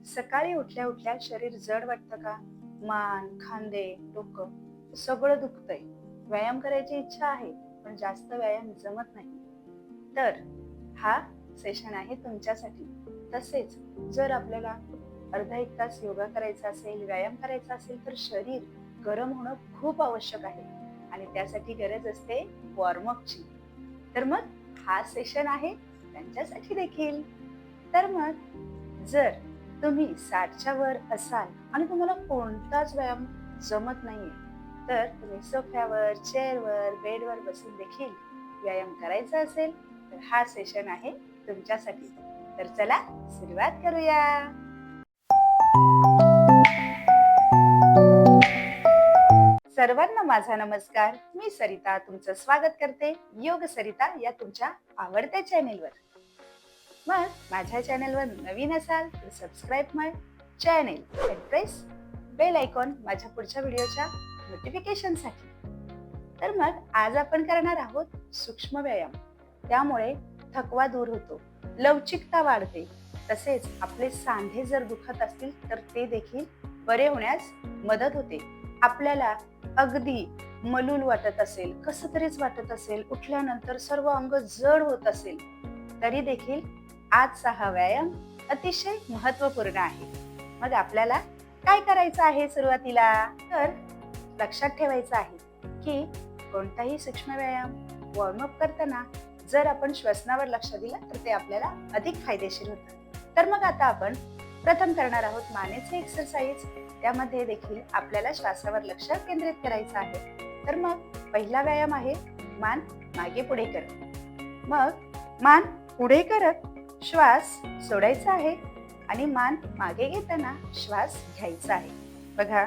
सकाळी उठल्या उठल्या शरीर जड वाटतं का? मान, खांदे, डोकं सगळं दुखतंय. व्यायाम करायची इच्छा आहे, पण जास्त व्यायाम जमत नाही. तर हा सेशन आहे तुमच्यासाठी. तसेच जर आपल्याला अर्धा एक तास योगा करायचा असेल, व्यायाम करायचा असेल, तर शरीर गरम होणं खूप आवश्यक आहे आणि त्यासाठी गरज असते वॉर्मअपची. तर मग हा सेशन आहे त्यांच्यासाठी देखील. तर मग जर तुम्ही 60च्या वर असाल आणि तुम्हाला कोणताच व्यायाम जमत नाहीये, तर तुम्ही सोफ्यावर, चेअरवर, बेडवर बसून देखील व्यायाम करायचा असेल, तर हा सेशन आहे तुमच्यासाठी. तर चला सुरुवात करूया. सर्वांना माझा नमस्कार. मी सरिता तुमचं स्वागत करते योग सरिता या तुमच्या आवडत्या चॅनेलवर. मग माझ्या चॅनेलवर नवीन असाल तर सबस्क्राईब माय चॅनेल आणि प्रेस बेल आयकॉन माझ्या पुढच्या व्हिडिओच्या नोटिफिकेशनसाठी. तर मग आज आपण करणार आहोत सूक्ष्म व्यायाम. त्यामुळे थकवा दूर होतो, लवचिकता वाढते, तसेच आपले सांधे जर दुखत असतील तर ते देखील बरे होण्यास मदत होते. आपल्याला अगदी मलूल वाटत असेल, कसं तरीच वाटत असेल, उठल्यानंतर सर्व अंग जड होत असेल, तरी देखील आजचा हा व्यायाम अतिशय महत्वपूर्ण आहे. मग आपल्याला काय करायचं आहे सुरुवातीला? तर लक्षात ठेवायचं आहे की कोणताही सूक्ष्म व्यायाम वॉर्मअप करताना जर आपण श्वसनावर लक्ष दिलं तर ते आपल्याला अधिक फायदेशीर होतं. तर मग आता आपण प्रथम करणार आहोत मानेचे एक्सरसाइज. त्यामध्ये देखील आपल्याला श्वासावर लक्ष केंद्रित करायचं आहे. तर मग पहिला व्यायाम आहे मान मागे पुढे करत. मग मान पुढे करत श्वास सोडायचा आहे आणि मान मागे घेताना श्वास घ्यायचा आहे. बघा,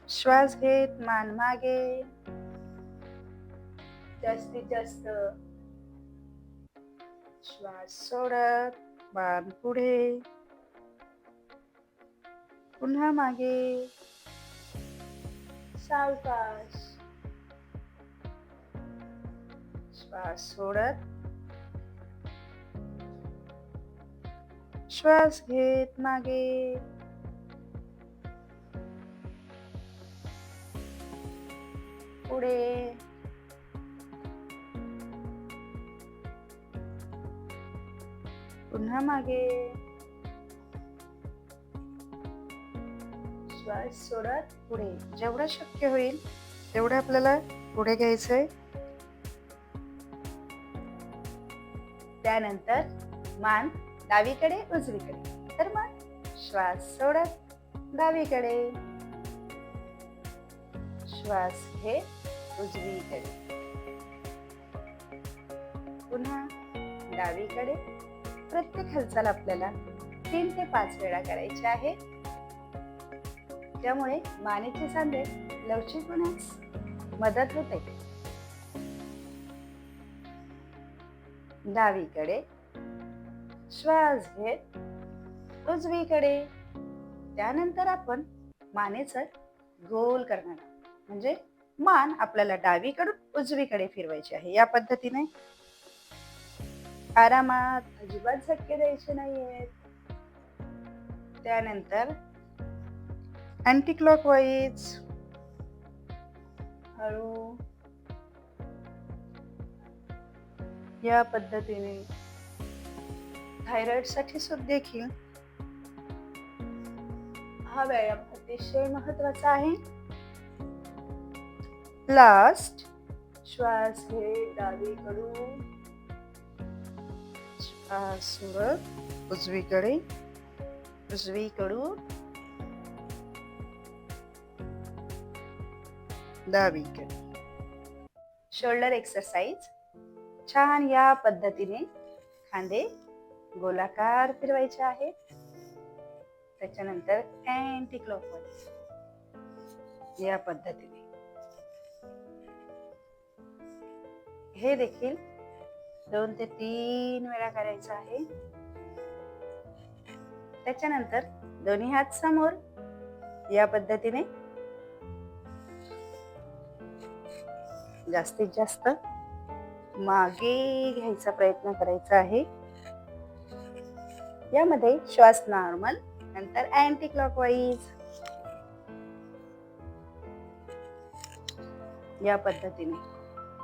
श्वास घेत मान मागे, जास्तीत जास्त श्वास सोडत मान पुढे, पुन्हा मागे, सावकाश श्वास सोडत, श्वास घेत मागे, पुढे, पुन्हा मागे, श्वास सोडत पुढे. जेवढं शक्य होईल तेवढं आपल्याला पुढे घ्यायचंय. त्यानंतर मान डावीकडे उजवीकडे. तर मग श्वास सोडत डावीकडे, श्वास घेत उजवीकडे, पुन्हा डावीकडे. प्रत्येक हालचाल आपल्याला 3 ते 5 वेळा करायची आहे. त्यामुळे मानेचे सांधे लवचिक होण्यास मदत होते. डावीकडे, श्वास घेत उजवीकडे. त्यानंतर आपण मानेचं गोल करणार आहोत. म्हणजे मान आपल्याला डावीकडून उजवीकडे फिरवायची आहे. या पद्धतीने आरामात, अजिबात झटके द्यायचे नाहीयेत. त्यानंतर अँटी क्लॉकवाईज हळू या पद्धतीने. थायरॉइड साठी सुद्धा देखील हा व्यायाम अतिशय महत्वाचा आहे. लास्ट, श्वास घे डावीकडून, श्वास सोडत उजवीकडे, उजवीकडून डावीकडे. Shoulder exercise. छान या पद्धतीने खांदे गोलाकार फिरवायचे आहेत. त्याच्यानंतर अँटी क्लॉकवाईज या पद्धतीने. हे देखील 2 ते 3 वेळा करायचं आहे. त्याच्यानंतर दोन्ही हात समोर या पद्धतीने जास्तीत जास्त मागे घ्यायचा प्रयत्न करायचा आहे. यामध्ये श्वास नॉर्मल, नंतर अँटी क्लॉकवाईज, या पद्धतीने.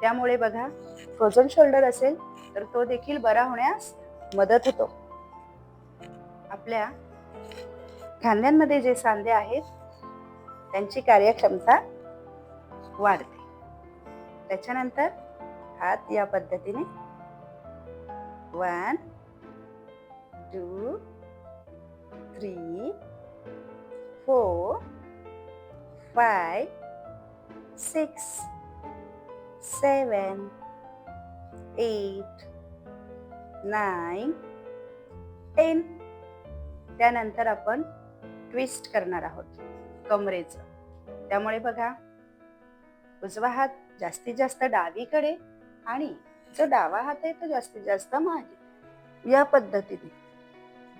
त्यामुळे बघा, फ्रोझन शोल्डर असेल तर तो देखील बरा होण्यास मदत होतो. आपल्या खांद्यांमध्ये जे सांधे आहेत त्यांची कार्यक्षमता वाढते. त्याच्यानंतर हात या पद्धतीने 1 2 3 4 5 6 7 8 9 10. त्यानंतर आपण ट्विस्ट करणार आहोत कमरेचं. त्यामुळे बघा, उजवा हात जास्तीत जास्त डावीकडे आणि जो डावा हात आहे तो जास्तीत जास्त मागे. या पद्धतीने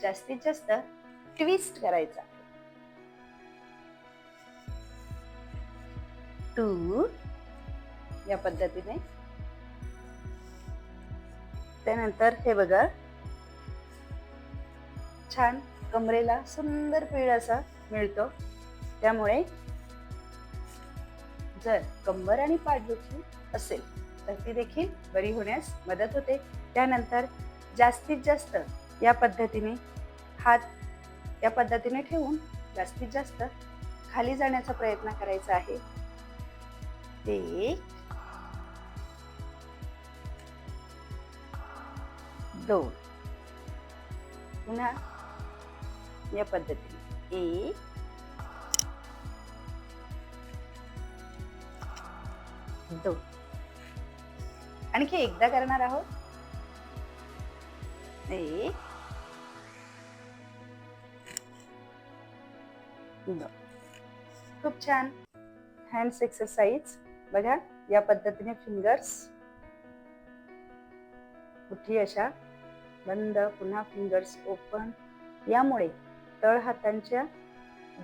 जास्तीत जास्त ट्विस्ट करायचा. 2 या पद्धतीने. त्यानंतर हे बघा, छान कमरेला सुंदर पीळ असा मिळतो. त्यामुळे जर कंबर आणि पाठदुखी असेल तर ती देखील बरी होण्यास मदत होते. त्यानंतर जास्तीत जास्त या पद्धतीने हात या पद्धतीने ठेवून जास्तीत जास्त खाली जाण्याचा प्रयत्न करायचा आहे. 1 2. पुन्हा या पद्धतीने 1 2. आणखी एकदा करणार आहोत. 1 2. खूप छान. हँड्स एक्सरसाइज बघा, या पद्धतीने फिंगर्स मुठी अशा बंद, पुन्हा फिंगर्स ओपन. यामुळे तळ हातांच्या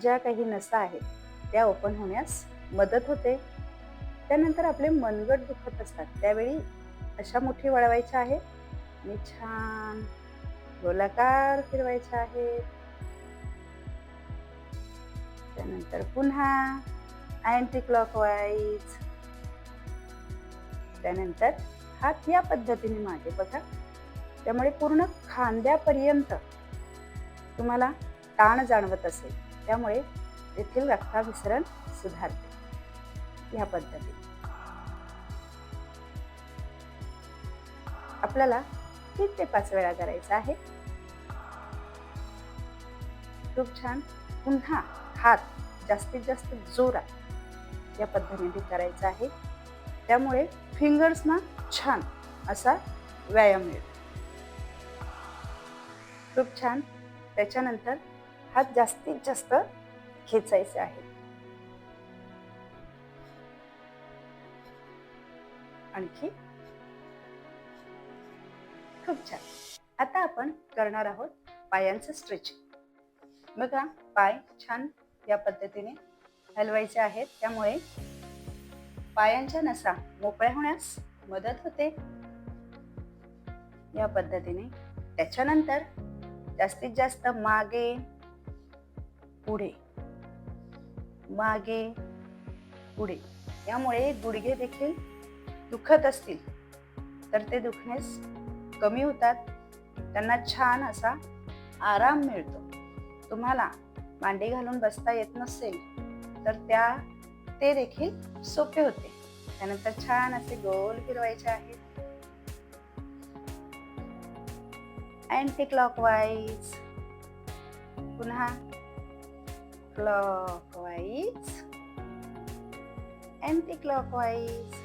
ज्या काही नसा आहेत त्या ओपन होण्यास मदत होते. त्यानंतर आपले मनगट दुखत असतात त्यावेळी अशा मुठी वळवायच्या आहेत आणि छान गोलाकार फिरवायच्या आहेत. त्यानंतर पुन्हा अँटी क्लॉकवाईज. त्यानंतर हात या पद्धतीने मागे बघा. त्यामुळे पूर्ण खांद्यापर्यंत तुम्हाला ताण जाणवत असेल त्यामुळे तेथील रक्ताभिसरण सुधारते. या पद्धतीने आपल्याला 3 ते 5 वेळा करायचं आहे. खूप छान. पुन्हा हात जास्तीत जास्त जोरात या पद्धतीने करायचा आहे. त्यामुळे फिंगर्सना छान असा व्यायाम मिळतो. खूप छान. त्याच्यानंतर हात जास्तीत जास्त खेचायचे आहेत. आणखी खूप छान. आता आपण करणार आहोत पायांचं स्ट्रेचिंग. बघा, पाय छान या पद्धतीने हलवायचे आहेत. त्यामुळे पायांच्या नसा मोकळ्या होण्यास मदत होते. या पद्धतीने. त्याच्यानंतर जास्तीत जास्त मागे पुढे, मागे पुढे. यामुळे गुडघे देखील दुखत असतील तर ते दुखण्यास कमी होतात. त्यांना छान असा आराम मिळतो. तुम्हाला मांडी घालून बसता येत नसेल तर ते देखील सोपे होते. त्यानंतर छान असे गोल फिरवायचे आहेत. अँटी क्लॉकवाईज, पुन्हा क्लॉकवाईज, अँटी क्लॉकवाईज.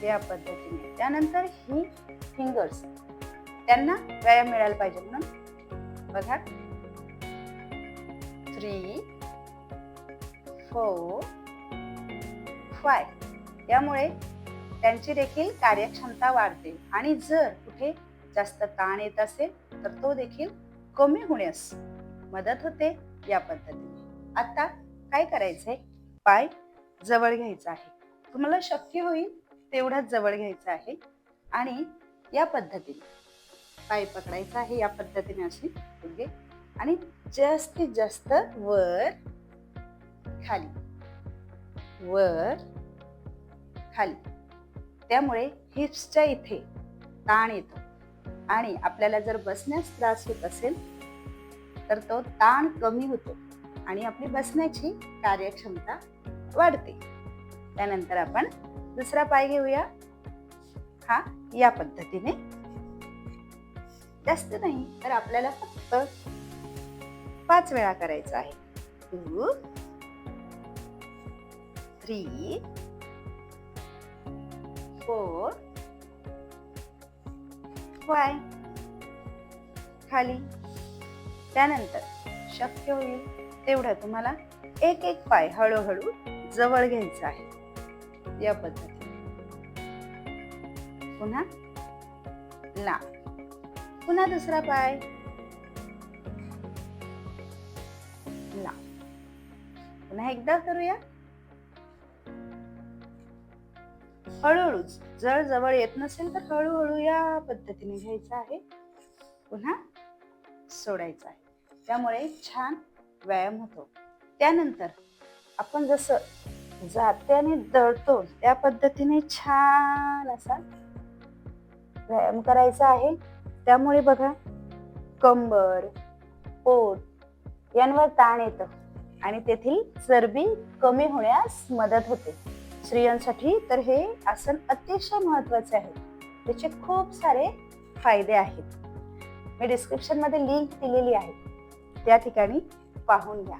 या पद्धतीने. त्यानंतर ही फिंगर्स त्यांना व्यायाम मिळायला पाहिजे म्हणून बघा, 3 4 5. यामुळे त्यांची देखील कार्यक्षमता वाढते आणि जर कुठे जास्त ताण येत असेल तर तो देखील कमी होण्यास मदत होते. या पद्धतीने. आता काय करायचंय, पाय जवळ घ्यायचा आहे. तुम्हाला शक्य होईल तेवढाच जवळ घ्यायचा आहे आणि या पद्धतीने पाय पकडायचा आहे या पद्धतीने अशी गुडघे आणि जास्तीत जास्त वर खाली वर खाली. त्यामुळे हिप्सच्या इथे ताण येतो आणि आपल्याला जर बसण्यास त्रास होत असेल तर तो ताण कमी होतो आणि आपली बसण्याची कार्यक्षमता वाढते. त्यानंतर आपण दुसरा पाय घेऊया. हा या पद्धतीने, जास्त नाही तर आपल्याला फक्त 5 वेळा करायचा आहे. 2 3 4 5 खाली. त्यानंतर शक्य होईल तेवढं तुम्हाला एक एक पाय हळूहळू जवळ घ्यायचा आहे या पद्धतीने. पुन्हा लांब. पुन्हा दुसरा पाय लांब. पुन्हा एकदा करूया. हळूहळू, जर जवळ येत नसेल तर हळूहळू या पद्धतीने घ्यायचं आहे. पुन्हा सोडायचं आहे. त्यामुळे छान व्यायाम होतो. त्यानंतर आपण जसं जात्याने दळतो त्या पद्धतीने छान असा व्यायाम करायचा आहे. त्यामुळे बघा कंबर, पोट यांवर ताण येतं आणि तेथील चरबी कमी होण्यास मदत होते. स्त्रियांसाठी तर हे आसन अतिशय महत्वाचे आहे. त्याचे खूप सारे फायदे आहेत. मी डिस्क्रिप्शन मध्ये लिंक दिलेली आहे, त्या ठिकाणी पाहून घ्या.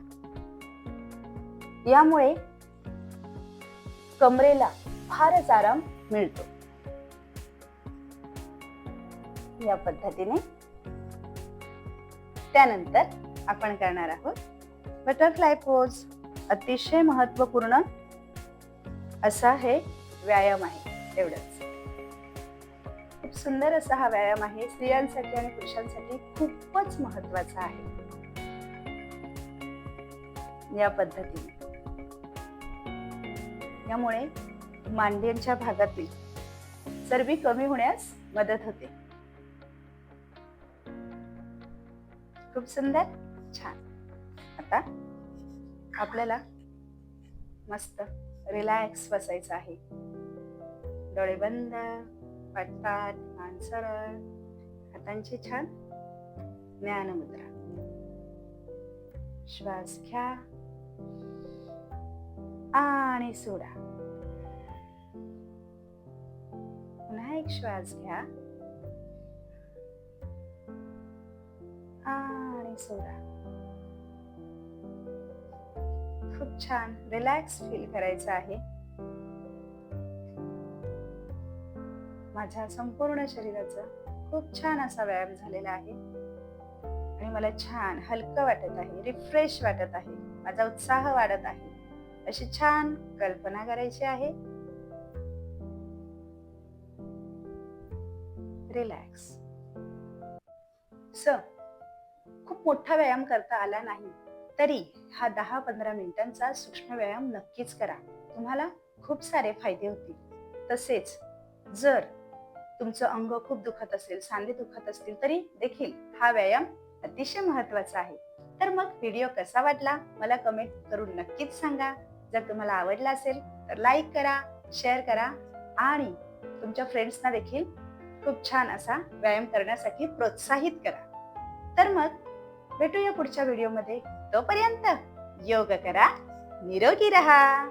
यामुळे कमरेला फारच आराम मिळतो. या पद्धतीने त्यानंतर आपण करणार आहोत बटरफ्लाय पोज. अतिशय महत्वपूर्ण असा हे व्यायाम आहे. एवढंच. खूप सुंदर असा हा व्यायाम आहे. स्त्रियांसाठी आणि पुरुषांसाठी खूपच महत्वाचा आहे. या पद्धतीने यामुळे मांड्यांच्या भागातील चरबी कमी होण्यास मदत होते. खूप सुंदर, छान. आता आपल्याला मस्त रिलॅक्स बसायचं आहे. डोळे बंद, पाठपाठ, मान सरळ, हातांची छान ज्ञान मुद्रा. श्वास घ्या आणि सोडा. पुन्हा एक श्वास घ्या आणि सोडा. खूप छान रिलॅक्स फील करायचं आहे. माझ्या संपूर्ण शरीराचा खूप छान असा व्यायाम झालेला आहे आणि मला छान हलकं वाटत आहे, रिफ्रेश वाटत आहे, माझा उत्साह वाढत आहे. अशी छान कल्पना करायची आहे. रिलॅक्स. खूप मोठा व्यायाम करता आला नाही तरी हा 10-15 मिनिटांचा सूक्ष्म व्यायाम नक्कीच करा. तुम्हाला खूप सारे फायदे होतील. तसेच जर तुमचं अंग खूप दुखत असेल, सांधे दुखत असतील तरी देखील हा व्यायाम अतिशय महत्वाचा आहे. तर मग व्हिडिओ कसा वाटला मला कमेंट करून नक्कीच सांगा. जर तुम्हाला आवडला असेल तर लाईक करा, शेअर करा आणि तुमच्या फ्रेंड्सना देखील खूप छान असा व्यायाम करण्यासाठी प्रोत्साहित करा. तर मग भेटूया पुढच्या व्हिडिओमध्ये. तोपर्यंत योग करा, निरोगी रहा.